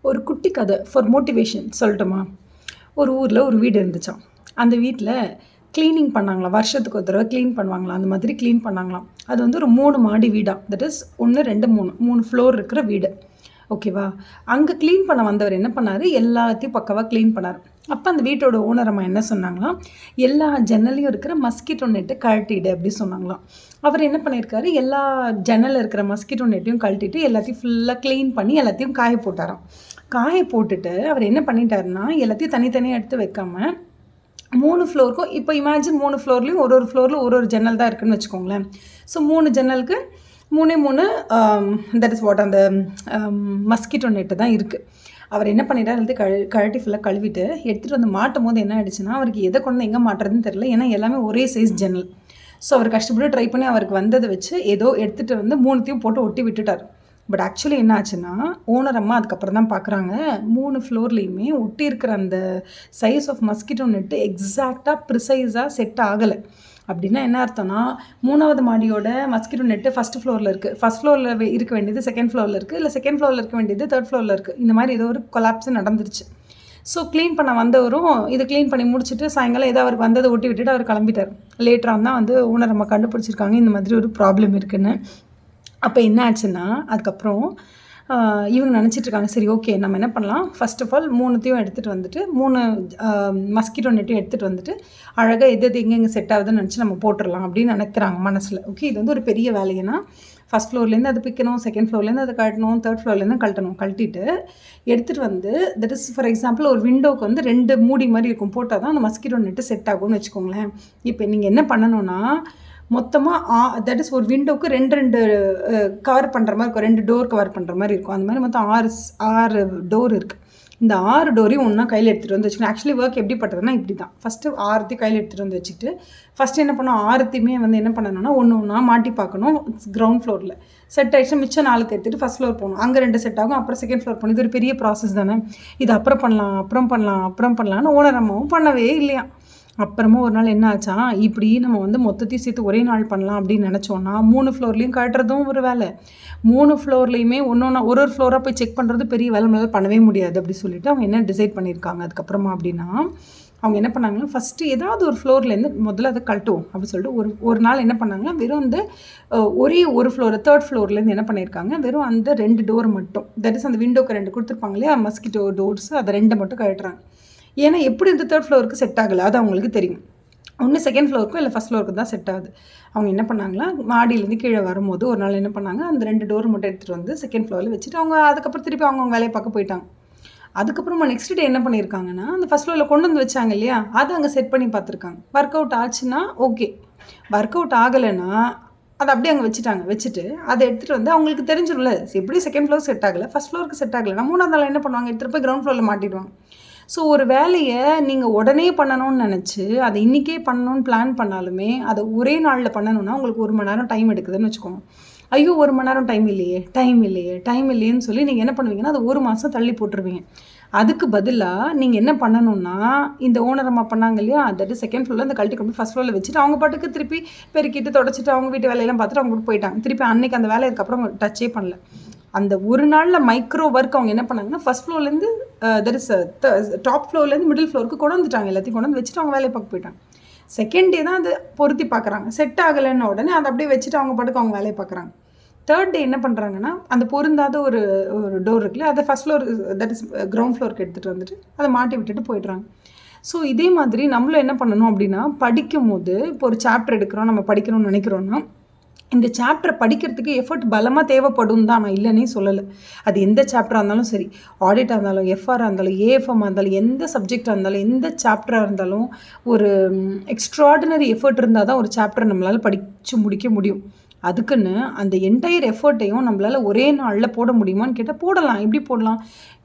ஒரு குட்டி கதை ஃபார் மோட்டிவேஷன் சொல்லட்டுமா? ஒரு ஊரில் ஒரு வீடு இருந்துச்சாம். அந்த வீட்டில் க்ளீனிங் பண்ணாங்களாம். வருஷத்துக்கு ஒரு தடவை க்ளீன் பண்ணுவாங்களாம். அந்த மாதிரி க்ளீன் பண்ணாங்களாம். அது வந்து ஒரு 3 மாடி வீடாம். தட் இஸ் 1, 2, 3 ஃப்ளோர் இருக்கிற வீடு. ஓகேவா? அங்கே க்ளீன் பண்ண வந்தவர் என்ன பண்ணார், எல்லாத்தையும் பக்காவாக க்ளீன் பண்ணார். அப்போ அந்த வீட்டோட ஓனர் அம்மா என்ன சொன்னாங்களாம், எல்லா ஜன்னலையும் இருக்கிற மஸ்கிட்டோ நெட்டை கழட்டிடு அப்படி சொன்னாங்களாம். அவர் என்ன பண்ணியிருக்காரு, எல்லா ஜன்னலில் இருக்கிற மஸ்கிட்டோ நெட்டையும் கழட்டிட்டு எல்லாத்தையும் ஃபுல்லாக க்ளீன் பண்ணி எல்லாத்தையும் காய போட்டாராம். காய போட்டுட்டு அவர் என்ன பண்ணிட்டாருன்னா, எல்லாத்தையும் தனித்தனியாக எடுத்து வைக்காம 3 ஃப்ளோருக்கும் இப்போ இமேஜின் 3 ஃப்ளோர்லேயும் ஒரு ஃப்ளோரில் ஒரு ஜன்னல் தான் இருக்குதுன்னு வச்சுக்கோங்களேன். ஸோ 3 ஜன்னலுக்கு 3 தட் இஸ் வாட் அந்த மஸ்கிட்டோ நெட்டு தான் இருக்குது. அவர் என்ன பண்ணிட்டார், எல்லாத்தையும் கழட்டி ஃபுல்லாக கழுவிட்டு எடுத்துகிட்டு வந்து மாட்டும் போது என்ன ஆகிடுச்சுன்னா, அவருக்கு எதை கொண்டு எங்கே மாட்டுறதுன்னு தெரியல. ஏன்னா எல்லாமே ஒரே சைஸ் ஜன்னல். ஸோ அவர் கஷ்டப்பட்டு ட்ரை பண்ணி அவருக்கு வந்ததை வச்சு ஏதோ எடுத்துகிட்டு வந்து 3த்தையும் போட்டு ஒட்டி விட்டுட்டார். பட் ஆக்சுவலி என்ன ஆச்சுன்னா, ஓனர் அம்மா அதுக்கப்புறம் தான் பார்க்குறாங்க, 3 ஃப்ளோர்லேயுமே ஒட்டி இருக்கிற அந்த சைஸ் ஆஃப் மஸ்கிட்டோ நெட்டு எக்ஸாக்டாக ப்ரிசைஸாக செட் ஆகலை. அப்படின்னா என்ன அர்த்தம்னா, 3வது மாடியோட மஸ்கிட்டோ நெட்டு ஃபஸ்ட் ஃப்ளோரில் இருக்குது, ஃபஸ்ட் ஃப்ளோரில் இருக்க வேண்டியது செகண்ட் ஃப்ளோரில் இருக்குது, இல்லை செகண்ட் ஃப்ளோரில் இருக்க வேண்டியது தேர்ட் ஃப்ளோரில் இருக்குது. இந்த மாதிரி ஏதோ ஒரு கொலாப்ஸ் நடந்துருச்சு. ஸோ க்ளீன் பண்ண வந்தவரும் இது க்ளீன் பண்ணி முடிச்சுட்டு சாயங்காலம் ஏதோ அவருக்கு வந்ததை ஒட்டி விட்டுட்டு அவர் கிளம்பிட்டார். லேட்டராக தான் வந்து ஓனர் அம்மா கண்டுபிடிச்சிருக்காங்க இந்த மாதிரி ஒரு ப்ராப்ளம் இருக்குன்னு. அப்போ என்ன ஆச்சுன்னா, அதுக்கப்புறம் இவங்க நினச்சிட்ருக்காங்க, சரி ஓகே நம்ம என்ன பண்ணலாம், ஃபர்ஸ்ட் ஆஃப் ஆல் 3த்தையும் எடுத்துகிட்டு வந்துட்டு 3 மஸ்கிட்டோ நெட்டையும் எடுத்துகிட்டு வந்துட்டு அழகாக எது எங்கெங்கே செட் ஆகுதுன்னு நினச்சி நம்ம போட்டுடலாம் அப்படின்னு நினைக்கிறாங்க மனசில். ஓகே, இது வந்து ஒரு பெரிய வேலைன்னா ஃபஸ்ட் ஃப்ளோர்லேருந்து அது பிக்கணும், செகண்ட் ஃப்ளோர்லேருந்து அதை கழட்டணும், தேர்ட் ஃப்ளோர்லேருந்து கழட்டிட்டு எடுத்துகிட்டு வந்து தட் இஸ் ஃபார் எக்ஸாம்பிள் ஒரு விண்டோவுக்கு வந்து 2 மூடி மாதிரி இருக்கும், போட்டால் தான் அந்த மஸ்கிட்டோ நெட்டு செட் ஆகும்னு வச்சுக்கோங்களேன். இப்போ நீங்கள் என்ன பண்ணணும்னா, மொத்தமாக தட் இஸ் ஒரு விண்டோவுக்கு 2 கவர் பண்ணுற மாதிரி இருக்கும், 2 டோர் கவர் பண்ணுற மாதிரி இருக்கும். அந்த மாதிரி மொத்தம் 6 டோர் இருக்குது. இந்த 6 டோரையும் ஒன்றா கையில் எடுத்துகிட்டு வந்து வச்சுக்கணும். ஆக்சுவலி ஒர்க் எப்படி பட்டதுன்னா இப்படி தான், ஃபஸ்ட்டு 6த்தையும் கையில் எடுத்துகிட்டு வந்து வச்சுக்கிட்டு ஃபஸ்ட்டு என்ன பண்ணோம், 6த்தையுமே வந்து என்ன பண்ணணும்னா ஒன்றா மாட்டி பார்க்கணும். கிரவுண்ட் ஃப்ளோரில் செட் ஆகிடுச்சு, மிச்சம் 4க்கு எடுத்துகிட்டு ஃபஸ்ட் ஃப்ளோர் போகணும். அங்கே 2 செட் ஆகும், அப்புறம் செகண்ட் ஃப்ளோர் போகணும். இது ஒரு பெரிய ப்ராசஸ் தானே. இது அப்புறம் பண்ணலான்னு ஓனர் அம்மாவும் பண்ணவே இல்லையா. அப்புறமா ஒரு நாள் என்ன ஆச்சா, இப்படி நம்ம வந்து மொத்தத்தையும் சேர்த்து ஒரே நாள் பண்ணலாம் அப்படின்னு நினச்சோன்னா 3 ஃப்ளோர்லேயும் கட்டுறதும் ஒரு வேலை, 3 ஃப்ளோர்லேயுமே ஒரு ஃப்ளோராக போய் செக் பண்ணுறது பெரிய வேலை, மேலே பண்ணவே முடியாது அப்படி சொல்லிட்டு அவங்க என்ன டிசைட் பண்ணியிருக்காங்க அதுக்கப்புறமா அப்படின்னா, அவங்க என்ன பண்ணாங்கன்னா, ஃபஸ்ட்டு ஏதாவது ஒரு ஃப்ளோர்லேருந்து முதல்ல அதை கழட்டுவோம் அப்படின்னு சொல்லிட்டு ஒரு நாள் என்ன பண்ணாங்கன்னா, வெறும் அந்த ஒரே ஒரு ஃப்ளோர் தேர்ட் ஃப்ளோர்லேருந்து என்ன பண்ணியிருக்காங்க, வெறும் அந்த 2 டோர் மட்டும், தட் இஸ் அந்த விண்டோக்கு 2 கொடுத்துருப்பாங்க இல்லையா மஸ்கிட்டோ டோர்ஸ், அதை 2 மட்டும் கழட்டுறாங்க. ஏன்னா எப்படி இந்த தேர்ட் ஃப்ளோருக்கு செட் ஆகலை அது அவங்களுக்கு தெரியும். ஒன்று செகண்ட் ஃப்ளோருக்கும் இல்லை ஃபஸ்ட் ஃப்ளோருக்கு தான் செட் ஆகுது. அவங்க என்ன பண்ணாங்களா, மாடியிலேருந்து கீழே வரும்போது ஒரு நாள் என்ன பண்ணாங்க, அந்த 2 டோர் மட்டும் எடுத்துகிட்டு வந்து செகண்ட் ஃப்ளோரில் வச்சுட்டு அவங்க அதுக்கப்புறம் திருப்பி அவங்க வேலையை பார்க்க போயிட்டாங்க. அதுக்கப்புறமா நெக்ஸ்ட் டே என்ன பண்ணியிருக்காங்கன்னா, அந்த ஃபஸ்ட் ஃப்ளோரில் கொண்டு வந்து வச்சாங்க இல்லையா, அதை அங்கே செட் பண்ணி பார்த்துருக்காங்க. ஒர்க் அவுட் ஆச்சுன்னா ஓகே, ஒர்க் அவுட் ஆகலைன்னா அதை அப்படியே அங்கே வச்சுட்டு அதை எடுத்துகிட்டு வந்து அவங்களுக்கு தெரிஞ்சிடும்ல, எப்படி செகண்ட் ஃப்ளோர் செட் ஆகலை, ஃபஸ்ட் ஃப்ளோருக்கு செட் ஆகலைன்னா 3வது நாள் என்ன பண்ணுவாங்க, எடுத்துகிட்டு போய் கிரவுண்ட் ஃப்ளோரில் மாட்டிடுவாங்க. ஸோ ஒரு வேலையை நீங்கள் உடனே பண்ணணும்னு நினச்சி அதை இன்றைக்கே பண்ணணும்னு பிளான் பண்ணாலுமே அதை ஒரே நாளில் பண்ணணுன்னா உங்களுக்கு 1 மணி நேரம் டைம் எடுக்குதுன்னு வச்சுக்கோங்க. ஐயோ 1 மணி நேரம் டைம் இல்லையேன்னு சொல்லி நீங்கள் என்ன பண்ணுவீங்கன்னா, அதை 1 மாதம் தள்ளி போட்டுருவீங்க. அதுக்கு பதிலாக நீங்கள் என்ன பண்ணணும்னா, இந்த ஓனர் அம்மா பண்ணாங்க இல்லையா, தட் செகண்ட் ஃப்ளோரில் அந்த கழட்டி கொண்டு ஃபஸ்ட் ஃப்ளோரில் வச்சுட்டு அவங்க பாட்டுக்கு திருப்பி பெருக்கிட்டு தொடச்சிட்டு அவங்க வீட்டு வேலையெல்லாம் பார்த்துட்டு அவங்க போயிட்டாங்க. திருப்பி அன்றைக்கி அந்த வேலை அதுக்கப்புறம் டச்சே பண்ணல. அந்த ஒரு நாளில் மைக்ரோ ஒர்க் அவங்க என்ன பண்ணாங்கன்னா, ஃபஸ்ட் ஃப்ளோர்லேருந்து தட் இஸ் டாப் ஃப்ளோர்லேருந்து மிடில் ஃப்ளோருக்கு கொண்டு வந்துட்டாங்க, எல்லாத்தையும் கொண்டு வந்து வச்சுட்டு அவங்க வேலையை பார்க்க போயிட்டாங்க. செகண்ட் டே தான் அதை பொருத்தி பார்க்குறாங்க, செட் ஆகலைன்னு உடனே அதை அப்படியே வச்சுட்டு அவங்க பாட்டுக்கு அவங்க வேலையை பார்க்குறாங்க. தேர்ட் டே என்ன பண்ணுறாங்கன்னா, அந்த பொருந்தாத ஒரு டோர் இருக்குல்ல, அதை first floor that is ground ஃப்ளோருக்கு எடுத்துகிட்டு வந்துட்டு அதை மாட்டி விட்டுட்டு போயிடுறாங்க. ஸோ இதே மாதிரி நம்மளும் என்ன பண்ணணும் அப்படின்னா, படிக்கும் போது இப்போ ஒரு சாப்டர் எடுக்கிறோம், நம்ம படிக்கணும்னு நினைக்கிறோன்னா, இந்த சாப்டரை படிக்கிறதுக்கு எஃபர்ட் பலமாக தேவைப்படும் தான், நான் இல்லைன்னே சொல்லலை. அது எந்த சாப்டராக இருந்தாலும் சரி, ஆடிட்டாக இருந்தாலும், எஃப்ஆராக இருந்தாலும், ஏஎஃப்எம்மாக இருந்தாலும், எந்த சப்ஜெக்டாக இருந்தாலும், எந்த சாப்டராக இருந்தாலும் ஒரு எக்ஸ்ட்ராடினரி எஃபர்ட் இருந்தால் தான் ஒரு சாப்டரை நம்மளால் படித்து முடிக்க முடியும். அதுக்குன்னு அந்த என்டையர் எஃபர்ட்டையும் நம்மளால் ஒரே நாளில் போட முடியுமான்னு கேட்டால் போடலாம். எப்படி போடலாம்,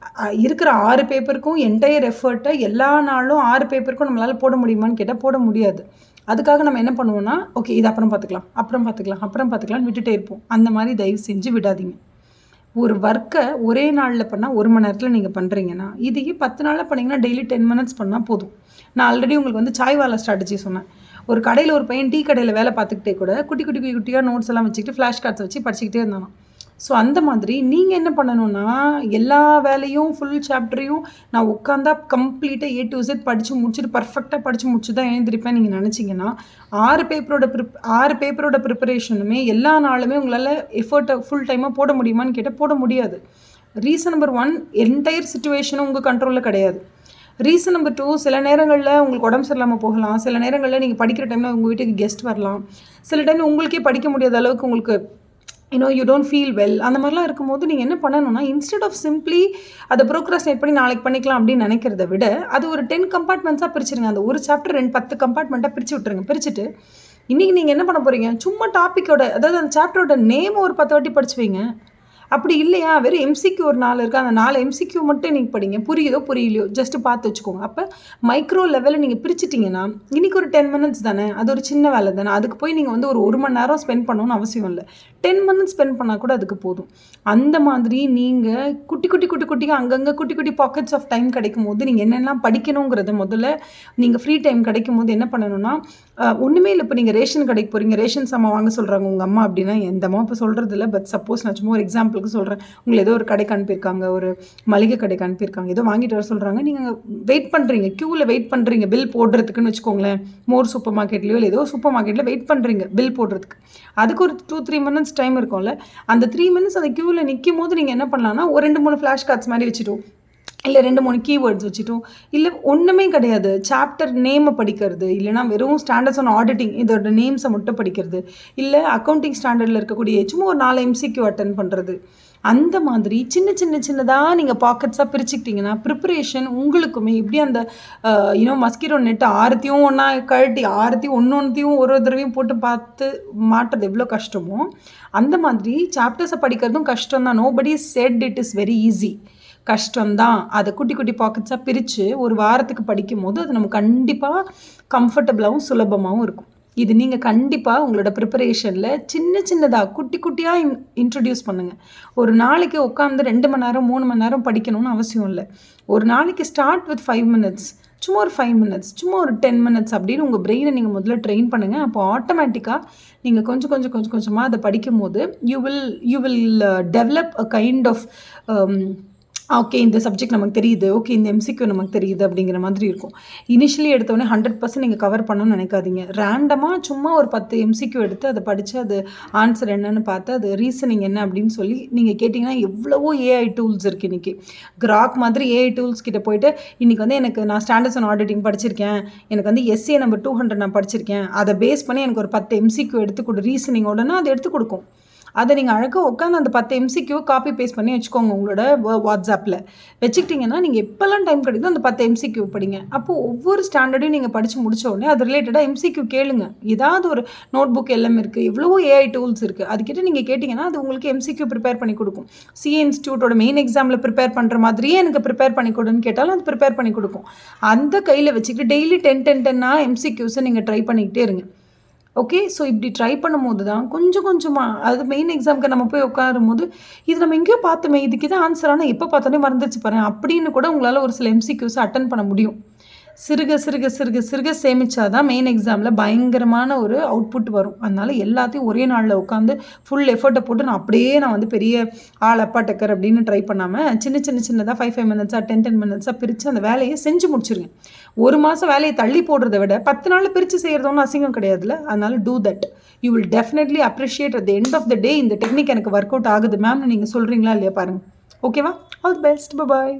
இருக்கிற 6 பேப்பருக்கும் என்டையர் எஃபர்ட்டை எல்லா நாளும் 6 பேப்பருக்கும் நம்மளால் போட முடியுமான்னு கேட்டால் போட முடியாது. அதுக்காக நம்ம என்ன பண்ணுவோம்னா, ஓகே இது அப்புறம் பார்த்துக்கலாம்னு விட்டுட்டே இருப்போம். அந்த மாதிரி தயவு செஞ்சு விடாதீங்க. ஒரு ஒர்க்கை ஒரே நாளில் பண்ணால் 1 மணி நேரத்தில் நீங்கள் பண்ணுறீங்கன்னா, இதையே 10 நாளில் பண்ணிங்கன்னா டெய்லி 10 மினிட்ஸ் பண்ணால் போதும். நான் ஆல்ரெடி உங்களுக்கு வந்து சாய் வாலா ஸ்ட்ராட்டஜி சொன்னேன். ஒரு கடையில் ஒரு பையன் டீ கடையில் வேலை பார்த்துக்கிட்டே கூட குட்டியாக நோட்ஸ் எல்லாம் வச்சுக்கிட்டு ஃப்ளாஷ் கார்ட்ஸ் வச்சு படிச்சுக்கிட்டே இருந்தானாம். ஸோ அந்த மாதிரி நீங்கள் என்ன பண்ணணும்னா, எல்லா வேலையும் ஃபுல் சாப்டரையும் நான் உட்காந்தா கம்ப்ளீட்டாக A to Z படித்து முடிச்சுட்டு பர்ஃபெக்டாக படித்து முடிச்சு தான் எழுந்திருப்பேன் நீங்கள் நினச்சிங்கன்னா 6 பேப்பரோட ப்ரிப்பரேஷனுமே எல்லா நாளுமே உங்களால் எஃபர்ட்டை ஃபுல் டைமாக போட முடியுமான்னு கேட்டால் போட முடியாது. ரீசன் நம்பர் 1, என்டையர் சிச்சுவேஷனும் உங்கள் கண்ட்ரோலில் கிடையாது. ரீசன் நம்பர் 2, சில நேரங்களில் உங்களுக்கு உடம்பு சரியில்லாமல் போகலாம். சில நேரங்களில் நீங்கள் படிக்கிற டைமில் உங்கள் வீட்டுக்கு கெஸ்ட் வரலாம். சில டைமில் உங்களுக்கே படிக்க முடியாத அளவுக்கு உங்களுக்கு யூ டோன்ட் ஃபீல் வெல். அந்த மாதிரிலாம் இருக்கும்போது நீங்கள் என்ன பண்ணணும்னா, இன்ஸ்டெட் ஆஃப் சிம்ப்ளி அதை ப்ரோக்ராஸ்டினேட் பண்ணி நாளைக்கு பண்ணிக்கலாம் அப்படின்னு நினைக்கிறத விட, அது ஒரு 10 கம்பார்ட்மெண்ட்ஸாக பிரிச்சுருங்க. அந்த ஒரு சாப்டர் 10 கம்பார்ட்மெண்ட்டாக பிரித்து விட்டுருங்க. பிரிச்சுட்டு இன்றைக்கி நீங்கள் என்ன பண்ண போகிறீங்க, சும்மா டாப்பிக்கோட அதாவது அந்த சாப்டரோட நேம் ஒரு 10 வாட்டி படிச்சு வைங்க. அப்படி இல்லையா, வெறும் எம்சிக்யூ ஒரு 4 இருக்குது, அந்த 4 எம்சிக்யூ மட்டும் நீங்கள் படிங்க. புரியுதோ புரியலையோ ஜஸ்ட்டு பார்த்து வச்சுக்கோங்க. அப்போ மைக்ரோ லெவலில் நீங்கள் பிரிச்சிட்டிங்கன்னா இன்றைக்கி ஒரு 10 மினிட்ஸ் தானே, அது ஒரு சின்ன வேலை தானே, அதுக்கு போய் நீங்கள் வந்து ஒரு மணி நேரம் ஸ்பெண்ட் பண்ணணும்னு அவசியம் இல்லை. 10 மினிட்ஸ் ஸ்பெண்ட் பண்ணால் கூட அதுக்கு போதும். அந்த மாதிரி நீங்கள் குட்டியாக அங்கங்கே குட்டி பாக்கெட்ஸ் ஆஃப் டைம் கிடைக்கும் போது நீங்கள் என்னெல்லாம் படிக்கணுங்கிறத முதல்ல நீங்கள் ஃப்ரீ டைம் கிடைக்கும் போது என்ன பண்ணணும்னா, ஒன்றுமே இல்லை. இப்போ நீங்கள் ரேஷன் கடைக்கு போகிறீங்க, ரேஷன் சாமான் வாங்க சொல்கிறாங்க உங்கள் அம்மா அப்படின்னா, எந்த அம்மா இப்போ சொல்கிறது இல்லை, பட் சப்போஸ் நான் சும்மா ஒரு எக்ஸாம்பிளுக்கு சொல்கிறேன். உங்களை ஏதோ ஒரு கடைக்கு அனுப்பியிருக்காங்க, ஒரு மளிகை கடைக்கு அனுப்பியிருக்காங்க, ஏதோ வாங்கிட்டு வர சொல்கிறாங்க. நீங்கள் வெயிட் பண்ணுறீங்க, க்யூவில் வெயிட் பண்ணுறீங்க பில் போடுறதுக்குன்னு வச்சுக்கோங்களேன். மோர் சூப்பர் மார்க்கெட்லையோ இல்லை ஏதோ சூப்பர் மார்க்கெட்டில் வெயிட் பண்ணுறீங்க பில் போடுறதுக்கு. அதுக்கு ஒரு 2-3 மினிட்ஸ் டைம் இருக்கும்ல. அந்த 3 மினிட்ஸ் அந்த க்யூவில் நிற்கும் போது நீங்கள் என்ன பண்ணலாம்னா, ஒரு 2-3 ஃப்ளாஷ் கார்ட்ஸ் மாதிரி வச்சுட்டோம், இல்லை 2-3 கீவேர்ட்ஸ் வச்சுட்டோம், இல்லை ஒன்றுமே கிடையாது, சாப்டர் நேமை படிக்கிறது, இல்லைனா வெறும் ஸ்டாண்டர்ட்ஸ் ஆன் ஆடிட்டிங் இதோட நேம்ஸை மட்டும் படிக்கிறது, இல்லை அக்கௌண்டிங் ஸ்டாண்டர்டில் இருக்கக்கூடிய சும்மா ஒரு 4 MCQ அட்டன் பண்ணுறது. அந்த மாதிரி சின்னதாக நீங்கள் பாக்கெட்ஸாக பிரிச்சுக்கிட்டிங்கன்னா ப்ரிப்பரேஷன் உங்களுக்குமே எப்படி அந்த மஸ்கிட்டோ நெட்டு 6த்தையும் ஒன்றா கழட்டி 6த்தையும் ஒன்றொன்றையும் ஒரு தடவையும் போட்டு பார்த்து மாட்டுறது எவ்வளோ கஷ்டமோ, அந்த மாதிரி சாப்டர்ஸை படிக்கிறதும் கஷ்டம் தான். Nobody set it is very easy. கஷ்டம்தான். அதை குட்டி பாக்கெட்ஸாக பிரித்து ஒரு வாரத்துக்கு படிக்கும் போது அது நமக்கு கண்டிப்பாக கம்ஃபர்டபுளாகவும் சுலபமாகவும் இருக்கும். இது நீங்கள் கண்டிப்பாக உங்களோட ப்ரிப்பரேஷனில் சின்னதாக குட்டியாக இன்ட்ரடியூஸ் பண்ணுங்கள். ஒரு நாளைக்கு உட்காந்து 2 மணி நேரம் 3 மணி நேரம் படிக்கணும்னு அவசியம் இல்லை. ஒரு நாளைக்கு ஸ்டார்ட் வித் 5 மினிட்ஸ், சும்மா ஒரு 5 மினிட்ஸ், சும்மா ஒரு 10 மினிட்ஸ் அப்படின்னு உங்கள் பிரெயினை நீங்கள் முதல்ல ட்ரெயின் பண்ணுங்கள். அப்போ ஆட்டோமேட்டிக்காக நீங்கள் கொஞ்சமாக அதை படிக்கும் போது you will develop a kind of okay இந்த சப்ஜெக்ட் நமக்கு தெரியுது, ஓகே இந்த MCQ நமக்கு தெரியுது அப்படிங்கிற மாதிரி இருக்கும். இனிஷியலி எடுத்தோடனே 100% நீங்கள் கவர் பண்ணணும்னு நினைக்காதீங்க. ரேண்டமாக சும்மா ஒரு 10 MCQ எடுத்து அதை படித்து அது ஆன்சர் என்னன்னு பார்த்து அது ரீசனிங் என்ன அப்படின்னு சொல்லி நீங்கள் கேட்டிங்கன்னா எவ்வளவோ AI டூல்ஸ் இருக்குது இன்றைக்கி. கிராக் மாதிரி AI டூல்ஸ் கிட்ட போயிட்டு இன்றைக்கி வந்து நான் ஸ்டாண்டர்ட்ஸ் ஆன் ஆடிட்டிங் படிச்சிருக்கேன், எனக்கு வந்து SA நம்பர் 200 நான் படிச்சிருக்கேன், அதை பேஸ் பண்ணி எனக்கு ஒரு 10 MCQ எடுத்து கொடு ரீசனிங்கோடனா அது எடுத்து கொடுக்கும். அதை நீங்கள் அழகாக உட்காந்து அந்த 10 MCQ காப்பி பேஸ்ட் பண்ணி வச்சுக்கோங்க உங்களோட வாட்ஸ்அப்பில் வச்சுக்கிட்டிங்கன்னா நீங்கள் எப்போல்லாம் டைம் கிடைக்குதோ அந்த 10 MCQ படிங்க. அப்போது ஒவ்வொரு ஸ்டாண்டர்டையும் நீங்கள் படித்து முடிச்ச உடனே அது ரிலேட்டடாக MCQ கேளுங்க. ஏதாவது ஒரு நோட் புக் எல்லாம் இருக்குது, எவ்வளவோ AI டூல்ஸ் இருக்குது, அதுக்கிட்ட நீங்கள் கேட்டிங்கன்னா அது உங்களுக்கு MCQ ப்ரிப்பேர் பண்ணி கொடுக்கும். CA இன்ஸ்டியூட்டோட மெயின் எக்ஸாமில் ப்ரிப்பேர் பண்ணுற மாதிரியே எனக்கு ப்ரிப்பேர் பண்ணி கொடுன்னு கேட்டாலும் அது ப்ரிப்பேர் பண்ணி கொடுக்கும். அந்த கையில் வச்சுக்கிட்டு டெய்லி 10 MCQஸை நீங்கள் ட்ரை பண்ணிக்கிட்டே இருங்க. ஓகே, ஸோ இப்படி ட்ரை பண்ணும்போது தான் கொஞ்சமாக அது மெயின் எக்ஸாமுக்கு நம்ம போய் உட்காரும்போது இது நம்ம எங்கேயோ பார்த்தோமே, இதுக்கு தான் ஆன்சர், ஆனால் எப்போ பார்த்தோன்னே மறந்துச்சு பாருங்க அப்படின்னு கூட உங்களால் ஒரு சில MCQஸை அட்டன் பண்ண முடியும். சிறுக சேமிச்சாதான் மெயின் எக்ஸாமில் பயங்கரமான ஒரு அவுட்புட் வரும். அதனால் எல்லாத்தையும் ஒரே நாளில் உட்காந்து ஃபுல் எஃபர்ட்டை போட்டு நான் வந்து பெரிய அப்பா டக்கர் அப்படின்னு ட்ரை பண்ணாமல் சின்னதாக 5 மினிட்ஸாக 10 மினிட்ஸாக பிரித்து அந்த வேலையை செஞ்சு முடிச்சிருங்க. ஒரு மாதம் வேலையை தள்ளி போடுறத விட 10 நாளில் பிரித்து செய்கிறது ஒன்றும் அசிங்கம் கிடையாதுல்ல. அதனால் do that. You will definitely appreciate at the end of the day இந்த டெக்னிக் எனக்கு ஒர்க் அவுட் ஆகுது மேம்னு நீங்கள் சொல்கிறீங்களா இல்லையா பாருங்கள். ஓகேவா? All the best. பாய்.